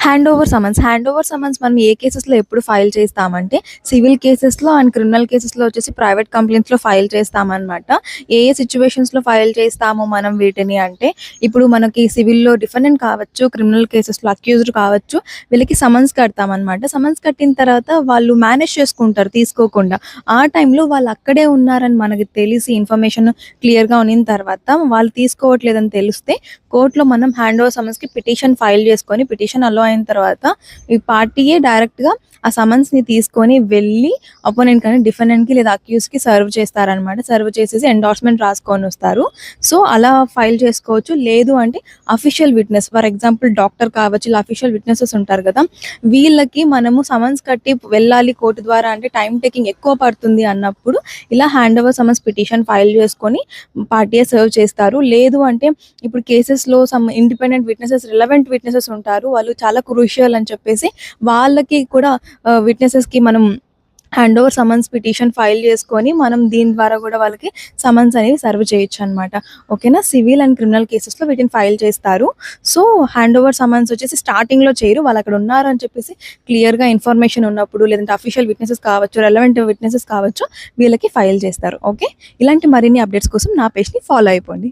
Hand over summons మనం ఏ కేసెస్‌లో ఎప్పుడు ఫైల్ చేస్తామంటే, సివిల్ కేసెస్‌లో అండ్ క్రిమినల్ కేసెస్‌లో వచ్చేసి ప్రైవేట్ కంప్లెయింట్స్‌లో ఫైల్ చేస్తామనమాట. ఏ ఏ సిట్యుయేషన్స్‌లో ఫైల్ చేస్తాము మనం వీటిని అంటే, ఇప్పుడు మనకి సివిల్‌లో డిఫెండెంట్ కావచ్చు, క్రిమినల్ కేసెస్‌లో అక్యూజ్డ్ కావచ్చు, వీళ్ళకి సమన్స్ కడతామనమాట. సమన్స్ కట్టిన తర్వాత వాళ్ళు మేనేజ్ చేసుకుంటారు తీసుకోకుండా. ఆ టైంలో వాళ్ళు అక్కడే ఉన్నారని మనకి తెలిసి ఇన్ఫర్మేషన్ క్లియర్‌గా ఉన్నిన తర్వాత, వాళ్ళు తీసుకోవట్లేదని తెలిస్తే కోర్ట్‌లో మనం హ్యాండ్ ఓవర్ సమన్స్‌కి పిటిషన్ ఫైల్ చేసుకొని, పిటిషన్ అలో అయిన తర్వాత ఈ పార్టీయే డైరెక్ట్‌గా ఆ సమన్స్‌ని తీసుకొని వెళ్ళి అపోనెంట్ కానీ, డిఫెండెంట్‌కి లేదా అక్యూజ్‌కి సర్వ్ చేస్తారనమాట. సర్వ్ చేసేసి ఎండార్స్‌మెంట్ రాసుకొనొస్తారు. సో, అలా ఫైల్ చేసుకోవచ్చు. లేదు అంటే official witness for example doctor కావచ్చు, ఇలా అఫీషియల్ విట్‌నెసెస్ ఉంటారు కదా! వీళ్ళకి మనము సమన్స్ కట్టి వెళ్ళాలి కోర్ట్ ద్వారా అంటే టైమ్ టేకింగ్ ఎక్కువ పడుతుంది అన్నప్పుడు ఇలా hand over summons petition file చేసుకొని పార్టీయే సర్వ్ చేస్తారు. లేదు అంటే ఇప్పుడు కేసెస్‌లో some independent witnesses, relevant witnesses ఉంటారు. వాళ్ళు చాలా క్రూషియల్ అని చెప్పేసి వాళ్ళకి కూడా విట్‌నెసెస్‌కి మనం hand over summons petition file చేసుకొని మనం దీని ద్వారా కూడా వాళ్ళకి సమన్స్ అనేవి సర్వ్ చేయొచ్చనమాట. ఓకేనా? సివిల్ అండ్ క్రిమినల్ కేసెస్‌లో వీటిని ఫైల్ చేస్తారు. సో, హ్యాండ్ ఓవర్ సమన్స్ వచ్చేసి స్టార్టింగ్‌లో చేయరు. వాళ్ళక్కడ ఉన్నారు అని చెప్పేసి క్లియర్‌గా ఇన్ఫర్మేషన్ ఉన్నప్పుడు, లేదంటే అఫీషియల్ విట్‌నెసెస్ కావచ్చు, రెలెవెంట్ విట్‌నెసెస్ కావచ్చు, వీళ్ళకి ఫైల్ చేస్తారు. ఓకే. ఇలాంటి మరిన్ని అప్డేట్స్ కోసం నా పేజ్‌ని ఫాలో అయిపోండి.